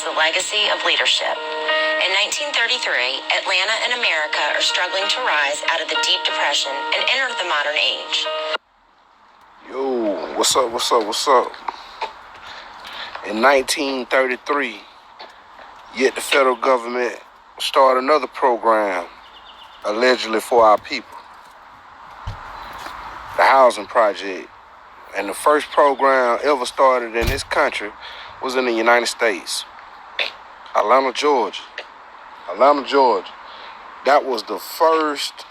celebrates the legacy of leadership. In 1933, Atlanta and America are struggling to rise out of the Deep Depression and enter the modern age. Yo, what's up? In 1933, yet the federal government started another program, allegedly for our people, the Housing Project. And the first program ever started in this country was in the United States, Atlanta, Georgia. That was the first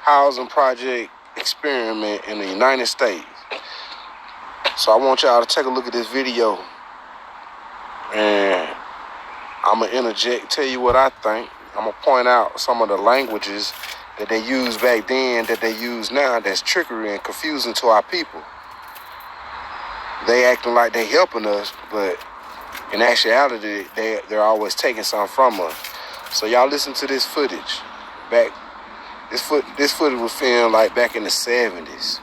housing project experiment in the United States. So I want y'all to take a look at this video, and I'm going to interject, tell you what I think. I'm going to point out some of the languages that they used back then that they use now that's trickery and confusing to our people. They acting like they helping us, but in actuality, they're always taking something from us. So y'all listen to this footage. This footage was filmed like back in the 70s.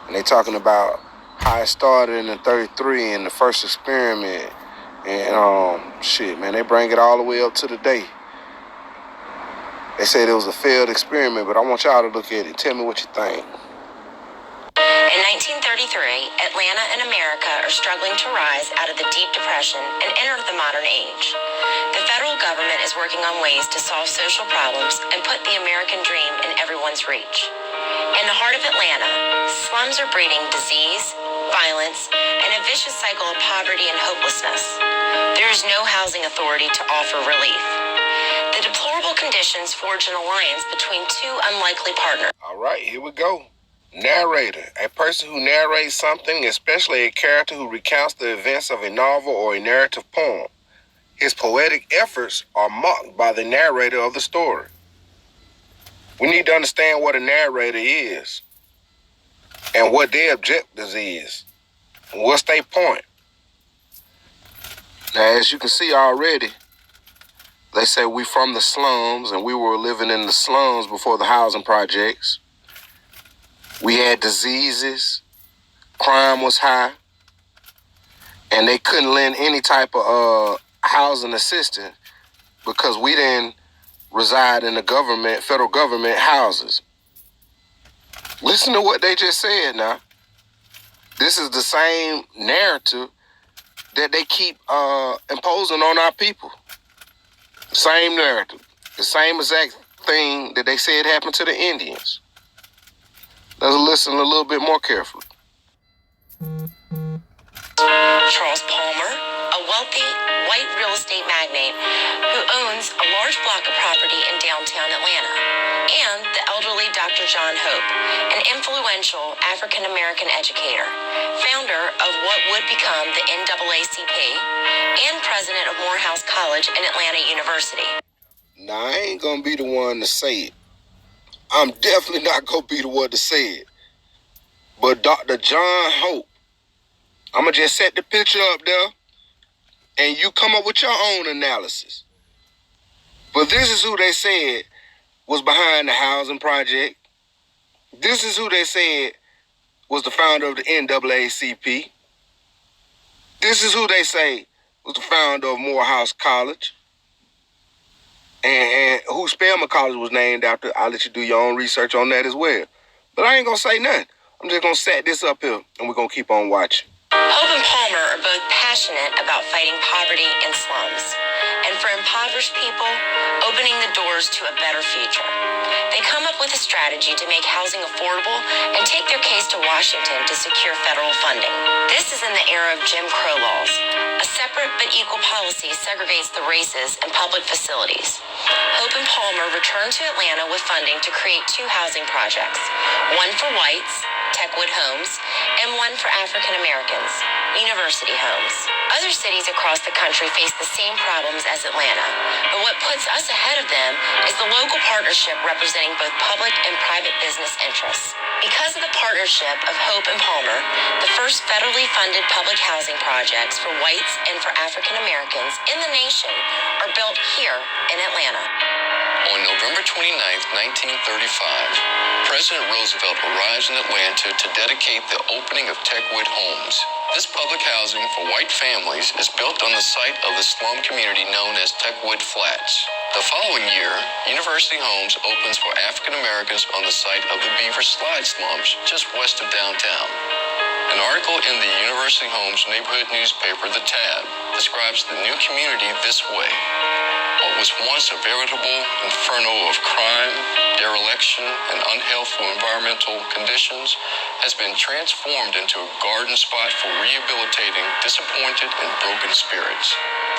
And they talking about how it started in the 33 and the first experiment. And shit, man, they bring it all the way up to today. They said it was a failed experiment, but I want y'all to look at it. Tell me what you think. In 1933, Atlanta and America are struggling to rise out of the Deep Depression and enter the modern age. The federal government is working on ways to solve social problems and put the American dream in everyone's reach. In the heart of Atlanta, slums are breeding disease, violence, and a vicious cycle of poverty and hopelessness. There is no housing authority to offer relief. The deplorable conditions forge an alliance between two unlikely partners. All right, here we go. Narrator, a person who narrates something, especially a character who recounts the events of a novel or a narrative poem. His poetic efforts are mocked by the narrator of the story. We need to understand what a narrator is and what their objectives is. What's their point? Now, as you can see already, they say we from the slums and we were living in the slums before the housing projects. We had diseases, crime was high, and they couldn't lend any type of housing assistance because we didn't reside in the federal government houses. Listen to what they just said now. This is the same narrative that they keep imposing on our people. Same narrative. The same exact thing that they said happened to the Indians. Let's listen a little bit more carefully. Charles Palmer, a wealthy white real estate magnate who owns a large block of property in downtown Atlanta, and the elderly Dr. John Hope, an influential African-American educator, founder of what would become the NAACP, and president of Morehouse College and Atlanta University. Now, I ain't gonna be the one to say it. I'm definitely not gonna be the one to say it. But Dr. John Hope, I'm gonna just set the picture up there and you come up with your own analysis. But this is who they said was behind the housing project. This is who they said was the founder of the NAACP. This is who they say was the founder of Morehouse College. And who Spelman College was named after. I'll let you do your own research on that as well. But I ain't gonna say nothing. I'm just gonna set this up here and we're gonna keep on watching. Hope and Palmer are both passionate about fighting poverty in slums, and for impoverished people, opening the doors to a better future. They come up with a strategy to make housing affordable and take their case to Washington to secure federal funding. This is in the era of Jim Crow laws. A separate but equal policy segregates the races in public facilities. Hope and Palmer returned to Atlanta with funding to create two housing projects, one for whites, Techwood Homes, and one for African Americans, University Homes. Other cities across the country face the same problems as Atlanta, but what puts us ahead of them is the local partnership representing both public and private business interests. Because of the partnership of Hope and Palmer, the first federally funded public housing projects for whites and for African Americans in the nation are built here in Atlanta. On November 29, 1935, President Roosevelt arrives in Atlanta to dedicate the opening of Techwood Homes. This public housing for white families is built on the site of the slum community known as Techwood Flats. The following year, University Homes opens for African Americans on the site of the Beaver Slide slums just west of downtown. An article in the University Homes neighborhood newspaper, The Tab, describes the new community this way. What was once a veritable inferno of crime, dereliction, and unhealthful environmental conditions has been transformed into a garden spot for rehabilitating disappointed and broken spirits.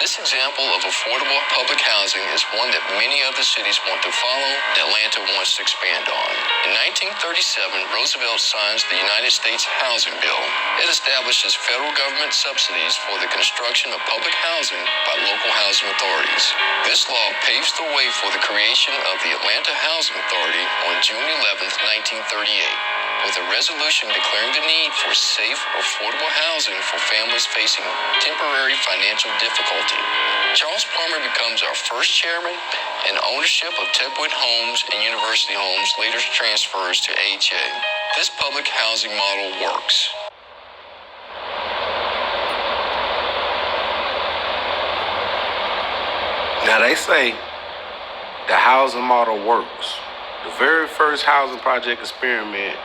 This example of affordable public housing is one that many other cities want to follow and Atlanta wants to expand on. In 1937, Roosevelt signs the United States Housing Bill. It establishes federal government subsidies for the construction of public housing by local housing authorities. This law paves the way for the creation of the Atlanta Housing Authority on June 11, 1938. With a resolution declaring the need for safe, affordable housing for families facing temporary financial difficulty. Charles Plummer becomes our first chairman, and ownership of Techwood Homes and University Homes later transfers to AHA. This public housing model works. Now they say the housing model works. The very first housing project experiment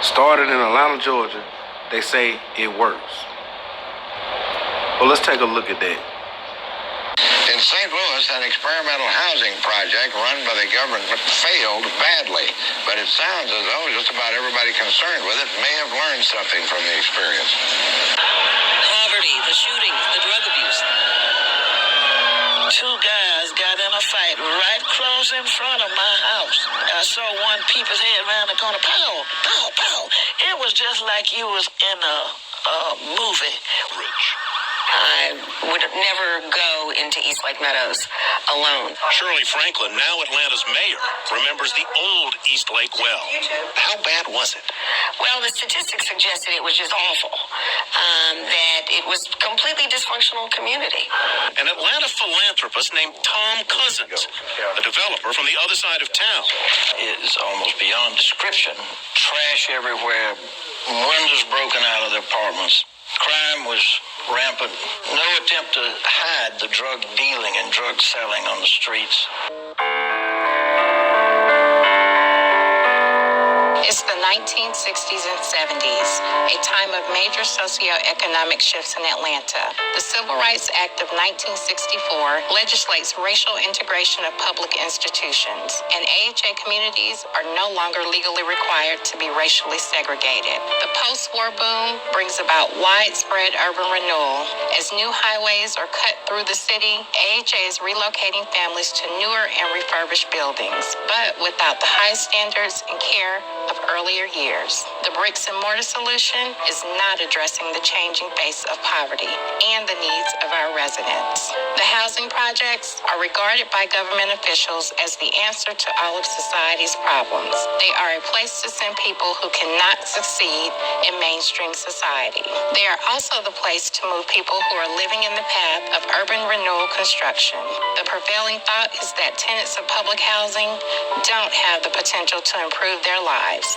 started in Atlanta, Georgia. They say it works. Well, let's take a look at that. In St. Louis, an experimental housing project run by the government failed badly, but it sounds as though just about everybody concerned with it may have learned something from the experience. Poverty, the shootings, the drug abuse. Two guys got in a fight right close in front of my house. I saw one peep his head around the corner. Pow, pow, pow. It was just like you was in a movie. I would never go into East Lake Meadows alone. Shirley Franklin, now Atlanta's mayor, remembers the old East Lake well. How bad was it? Well, the statistics suggested it was just awful, that it was completely dysfunctional community. An Atlanta philanthropist named Tom Cousins, a developer from the other side of town. It is almost beyond description. Trash everywhere, windows broken out of the apartments. Crime was rampant. No attempt to hide the drug dealing and drug selling on the streets. It's the 1960s and 70s, a time of major socioeconomic shifts in Atlanta. The Civil Rights Act of 1964 legislates racial integration of public institutions, and AHA communities are no longer legally required to be racially segregated. The post-war boom brings about widespread urban renewal. As new highways are cut through the city, AHA is relocating families to newer and refurbished buildings, but without the high standards and care of earlier years. The bricks and mortar solution is not addressing the changing face of poverty and the needs of our residents. The housing projects are regarded by government officials as the answer to all of society's problems. They are a place to send people who cannot succeed in mainstream society. They are also the place to move people who are living in the path of urban renewal construction. The prevailing thought is that tenants of public housing don't have the potential to improve their lives.